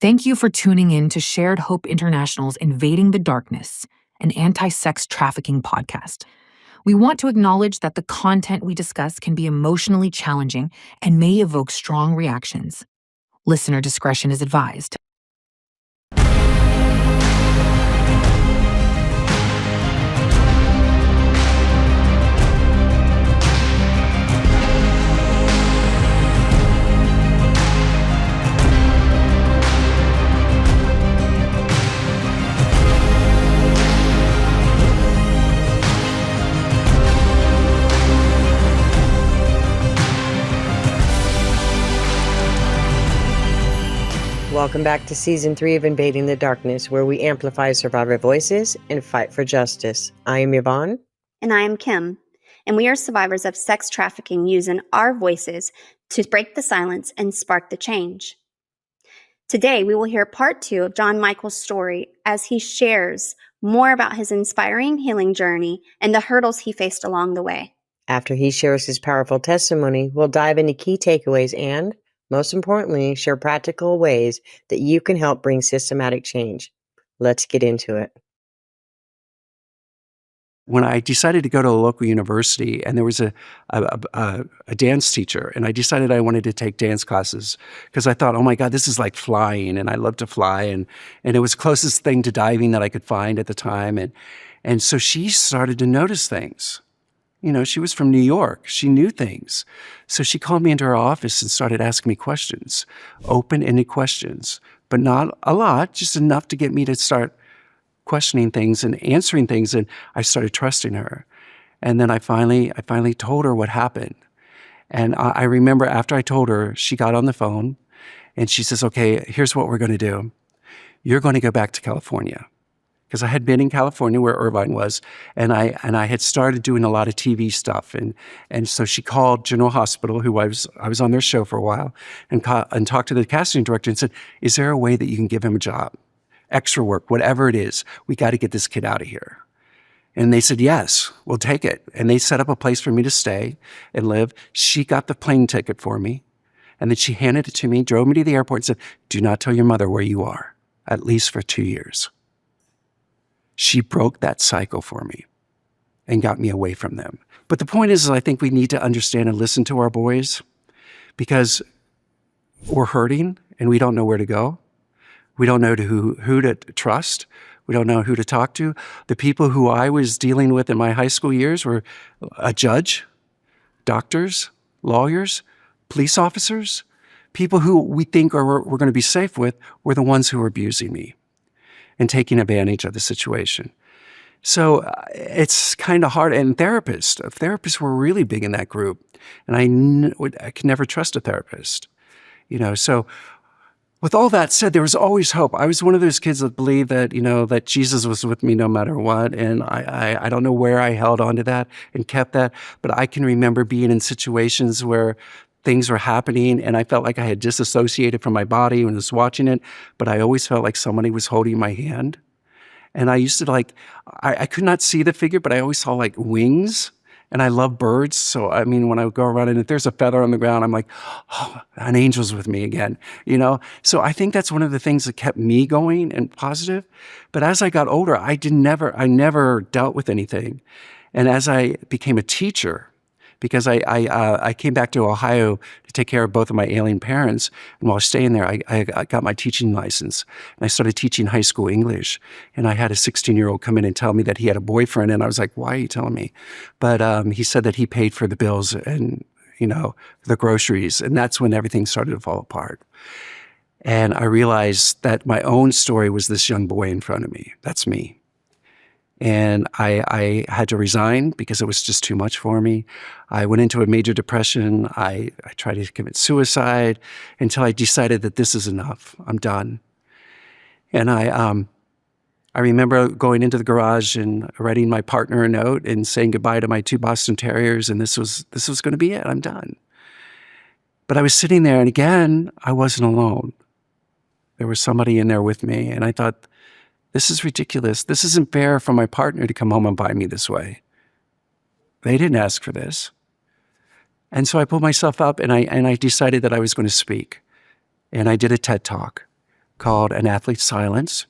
Thank you for tuning in to Shared Hope International's Invading the Darkness, an anti-sex trafficking podcast. We want to acknowledge that the content we discuss can be emotionally challenging and may evoke strong reactions. Listener discretion is advised. Welcome back to Season 3 of Invading the Darkness, where we amplify survivor voices and fight for justice. I am Yvonne. And I am Kim. And we are survivors of sex trafficking using our voices to break the silence and spark the change. Today, we will hear part 2 of John Michael's story as he shares more about his inspiring healing journey and the hurdles he faced along the way. After he shares his powerful testimony, we'll dive into key takeaways and, most importantly, share practical ways that you can help bring systematic change. Let's get into it. When I decided to go to a local university, and there was a dance teacher, and I decided I wanted to take dance classes because I thought, oh my God, this is like flying, and I love to fly, and it was the closest thing to diving that I could find at the time, and so she started to notice things. You know, she was from New York. She knew things. So she called me into her office and started asking me questions, open-ended questions, but not a lot, just enough to get me to start questioning things and answering things. And I started trusting her. And then I finally told her what happened. And I remember after I told her, she got on the phone and she says, okay, here's what we're going to do. You're going to go back to California. Because I had been in California where Irvine was, and I had started doing a lot of TV stuff, and so she called General Hospital, who I was on their show for a while, and talked to the casting director and said, "Is there a way that you can give him a job, extra work, whatever it is? We got to get this kid out of here." And they said, "Yes, we'll take it." And they set up a place for me to stay and live. She got the plane ticket for me, and then she handed it to me, drove me to the airport, and said, "Do not tell your mother where you are, at least for 2 years." She broke that cycle for me and got me away from them. But the point is I think we need to understand and listen to our boys because we're hurting and we don't know where to go. We don't know who to trust. We don't know who to talk to. The people who I was dealing with in my high school years were a judge, doctors, lawyers, police officers. People who we think we're going to be safe with were the ones who were abusing me and taking advantage of the situation. So it's kind of hard. And therapists were really big in that group. And I could never trust a therapist, you know. So with all that said, there was always hope. I was one of those kids that believed that, you know, that Jesus was with me no matter what. And I don't know where I held on to that and kept that, but I can remember being in situations where things were happening and I felt like I had disassociated from my body when I was watching it, but I always felt like somebody was holding my hand. And I used to I could not see the figure, but I always saw like wings, and I love birds. So, I mean, when I would go around and if there's a feather on the ground, I'm like, oh, an angel's with me again, you know? So I think that's one of the things that kept me going and positive. But as I got older, I never dealt with anything. And as I became a teacher, because I came back to Ohio to take care of both of my ailing parents. And while staying there, I got my teaching license. And I started teaching high school English. And I had a 16-year-old come in and tell me that he had a boyfriend. And I was like, why are you telling me? But he said that he paid for the bills and, you know, the groceries. And that's when everything started to fall apart. And I realized that my own story was this young boy in front of me. That's me. And I had to resign because it was just too much for me. I went into a major depression. I tried to commit suicide until I decided that this is enough. I'm done. And I remember going into the garage and writing my partner a note and saying goodbye to my 2 Boston Terriers. And this was going to be it. I'm done. But I was sitting there, and again, I wasn't alone. There was somebody in there with me, and I thought, this is ridiculous. This isn't fair for my partner to come home and buy me this way. They didn't ask for this. And so I pulled myself up and I decided that I was going to speak. And I did a TED Talk. called An Athlete's Silence.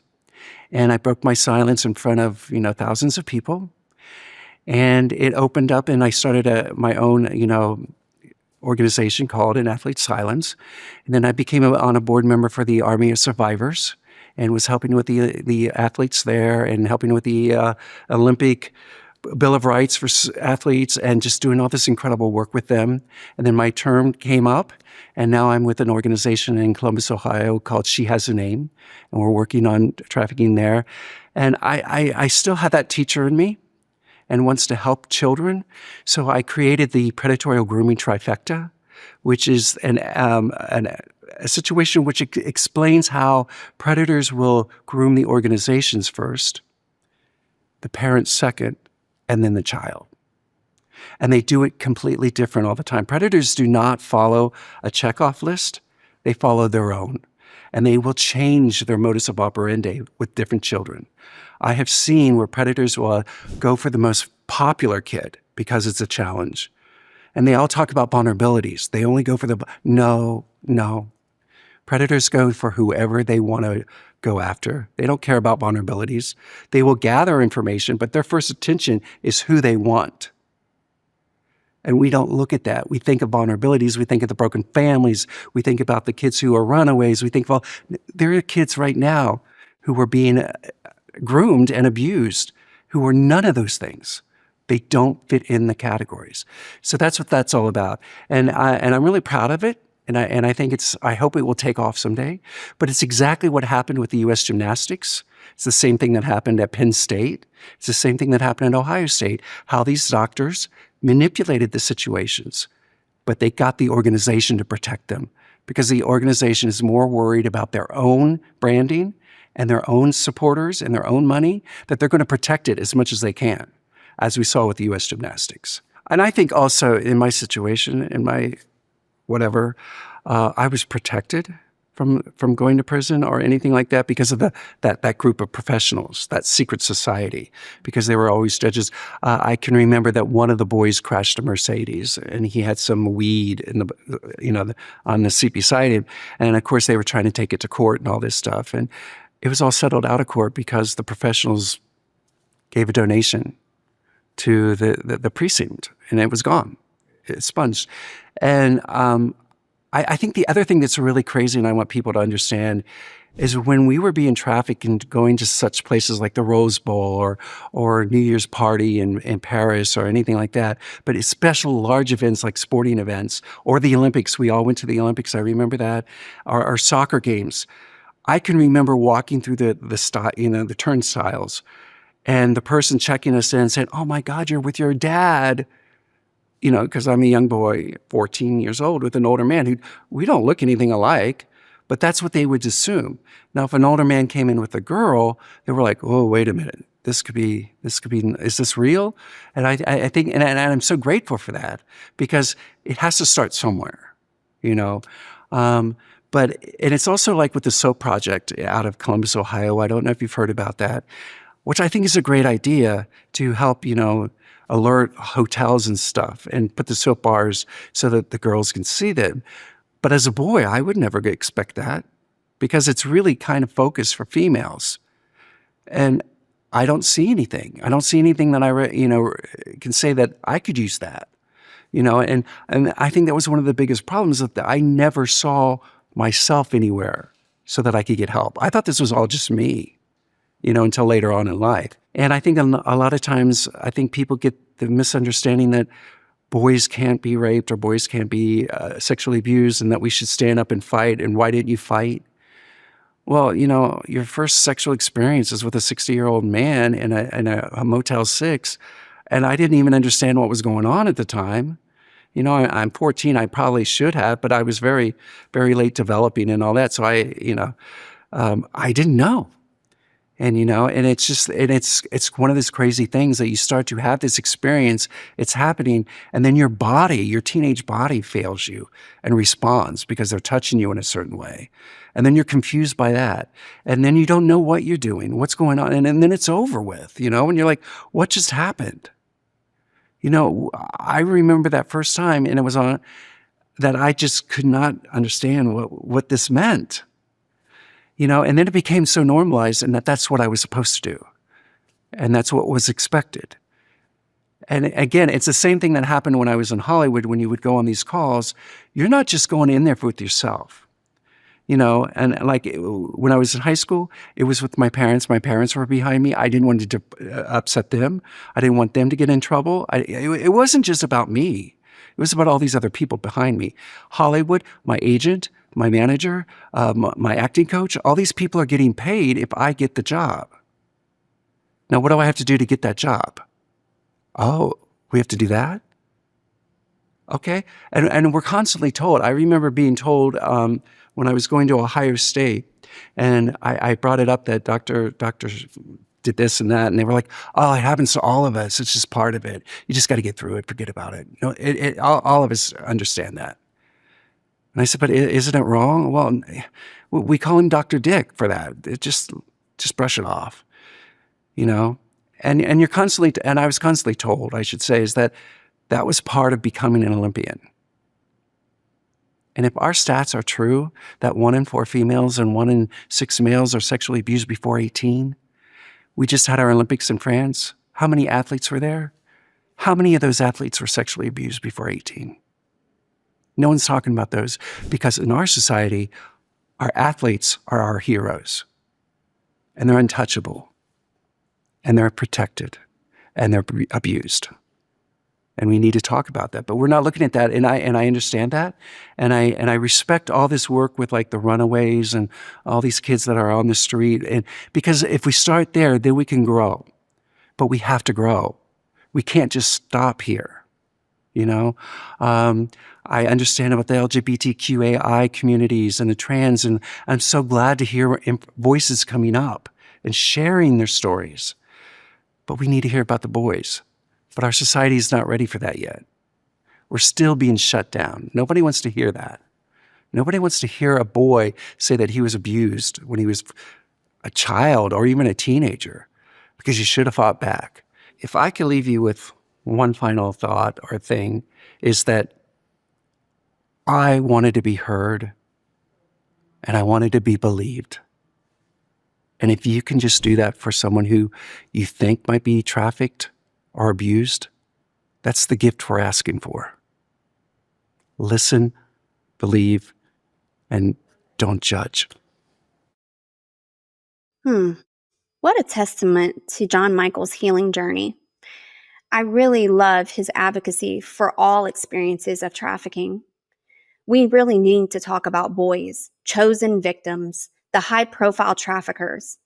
And I broke my silence in front of, thousands of people. And it opened up, and I started my own, organization called An Athlete's Silence. And then I became on a board member for the Army of Survivors and was helping with the athletes there and helping with the Olympic Bill of Rights for athletes and just doing all this incredible work with them. And then my term came up, and now I'm with an organization in Columbus, Ohio called She Has a Name, and we're working on trafficking there. And I still have that teacher in me and wants to help children. So I created the Predatorial Grooming Trifecta, which is a situation which explains how predators will groom the organizations first, the parents second, and then the child. And they do it completely different all the time. Predators do not follow a checkoff list. They follow their own. And they will change their modus operandi with different children. I have seen where predators will go for the most popular kid because it's a challenge. And they all talk about vulnerabilities. They only go for no. Predators go for whoever they want to go after. They don't care about vulnerabilities. They will gather information, but their first attention is who they want. And we don't look at that. We think of vulnerabilities. We think of the broken families. We think about the kids who are runaways. We think, well, there are kids right now who are being groomed and abused who are none of those things. They don't fit in the categories. So that's what that's all about. And I'm really proud of it. And I think I hope it will take off someday. But it's exactly what happened with the U.S. Gymnastics. It's the same thing that happened at Penn State. It's the same thing that happened at Ohio State, how these doctors manipulated the situations, but they got the organization to protect them because the organization is more worried about their own branding and their own supporters and their own money that they're going to protect it as much as they can, as we saw with the U.S. Gymnastics. And I think also in my situation, in my whatever, I was protected from going to prison or anything like that because of that group of professionals, that secret society, because they were always judges. I can remember that one of the boys crashed a Mercedes and he had some weed in on the seat beside him. And of course they were trying to take it to court and all this stuff. And it was all settled out of court because the professionals gave a donation to the precinct and it was gone. It sponged. And I think the other thing that's really crazy and I want people to understand is when we were being trafficked and going to such places like the Rose Bowl or New Year's party in Paris or anything like that, but special large events like sporting events or the Olympics. We all went to the Olympics. I remember that. Our soccer games. I can remember walking through the turnstiles and the person checking us in said, "Oh my God, you're with your dad." Because I'm a young boy, 14 years old, with an older man who we don't look anything alike, but that's what they would assume. Now, if an older man came in with a girl, they were like, "Oh, wait a minute, this could be, is this real?" And I think, and I'm so grateful for that because it has to start somewhere, But it's also like with the SOAP project out of Columbus, Ohio. I don't know if you've heard about that, which I think is a great idea to help, alert hotels and stuff and put the soap bars so that the girls can see them. But as a boy, I would never expect that because it's really kind of focused for females. And I don't see anything. I don't see anything that I, can say that I could use that, and I think that was one of the biggest problems that I never saw myself anywhere so that I could get help. I thought this was all just me, until later on in life. And I think a lot of times, I think people get the misunderstanding that boys can't be raped or boys can't be sexually abused and that we should stand up and fight. And why didn't you fight? Well, your first sexual experience is with a 60-year-old man in a Motel 6. And I didn't even understand what was going on at the time. I'm 14. I probably should have, but I was very, very late developing and all that. So I didn't know. And, and it's just, and it's one of those crazy things that you start to have this experience, it's happening, and then your teenage body fails you and responds because they're touching you in a certain way. And then you're confused by that. And then you don't know what you're doing, what's going on. And then it's over with, and you're like, what just happened? I remember that first time, and it was that I just could not understand what this meant. And then it became so normalized, and that's what I was supposed to do. And that's what was expected. And again, it's the same thing that happened when I was in Hollywood. When you would go on these calls, you're not just going in there with yourself. And like when I was in high school, it was with my parents. My parents were behind me. I didn't want to upset them. I didn't want them to get in trouble. It wasn't just about me. It was about all these other people behind me. Hollywood, my agent, my manager, my acting coach, all these people are getting paid if I get the job. Now, what do I have to do to get that job? Oh, we have to do that? Okay. And we're constantly told. I remember being told when I was going to Ohio State, and I brought it up that doctors did this and that, and they were like, "Oh, it happens to all of us. It's just part of it. You just got to get through it. Forget about it." All of us understand that. And I said, "But isn't it wrong?" Well, we call him Dr. Dick for that. Just brush it off, And you're constantly, and I was constantly told, I should say, is that was part of becoming an Olympian. And if our stats are true, that 1 in 4 females and 1 in 6 males are sexually abused before 18, we just had our Olympics in France. How many athletes were there? How many of those athletes were sexually abused before 18? No one's talking about those, because in our society, our athletes are our heroes. And they're untouchable. And they're protected. And they're abused. And we need to talk about that. But we're not looking at that, and I understand that. And I respect all this work with like the runaways and all these kids that are on the street. And because if we start there, then we can grow. But we have to grow. We can't just stop here. I understand about the LGBTQAI communities and the trans, and I'm so glad to hear voices coming up and sharing their stories. But we need to hear about the boys. But our society is not ready for that yet. We're still being shut down. Nobody wants to hear that. Nobody wants to hear a boy say that he was abused when he was a child or even a teenager, because you should have fought back. If I could leave you with one final thought or thing, is that I wanted to be heard and I wanted to be believed. And if you can just do that for someone who you think might be trafficked or abused, that's the gift we're asking for. Listen, believe, and don't judge. What a testament to John Michael's healing journey. I really love his advocacy for all experiences of trafficking. We really need to talk about boys, chosen victims, the high-profile traffickers.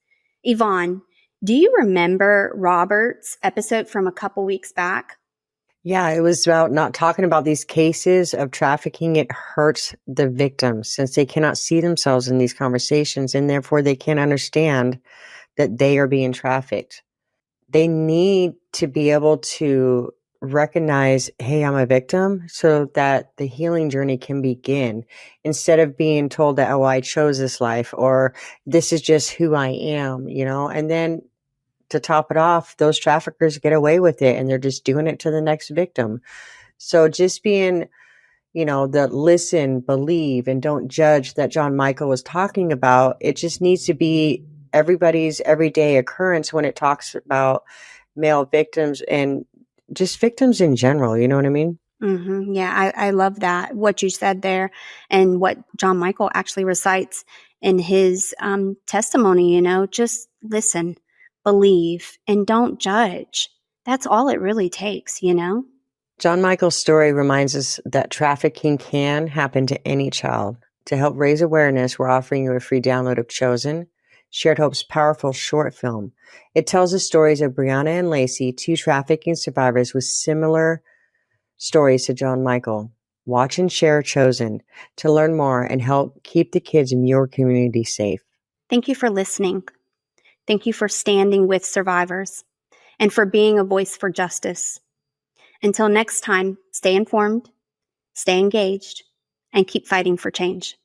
Yvonne, do you remember Robert's episode from a couple weeks back? Yeah, it was about not talking about these cases of trafficking. It hurts the victims since they cannot see themselves in these conversations, and therefore they can't understand that they are being trafficked. They need to be able to recognize, hey, I'm a victim, so that the healing journey can begin, instead of being told that, oh, I chose this life, or this is just who I am, and then to top it off, those traffickers get away with it and they're just doing it to the next victim. So just being, the listen, believe, and don't judge that John Michael was talking about, it just needs to be everybody's everyday occurrence when it talks about male victims and just victims in general. You know what I mean? Mm-hmm. Yeah, I love that, what you said there, and what John Michael actually recites in his testimony, just listen, believe, and don't judge. That's all it really takes, John Michael's story reminds us that trafficking can happen to any child. To help raise awareness, we're offering you a free download of Chosen, Shared Hope's powerful short film. It tells the stories of Brianna and Lacey, 2 trafficking survivors with similar stories to John Michael. Watch and share Chosen to learn more and help keep the kids in your community safe. Thank you for listening. Thank you for standing with survivors and for being a voice for justice. Until next time, stay informed, stay engaged, and keep fighting for change.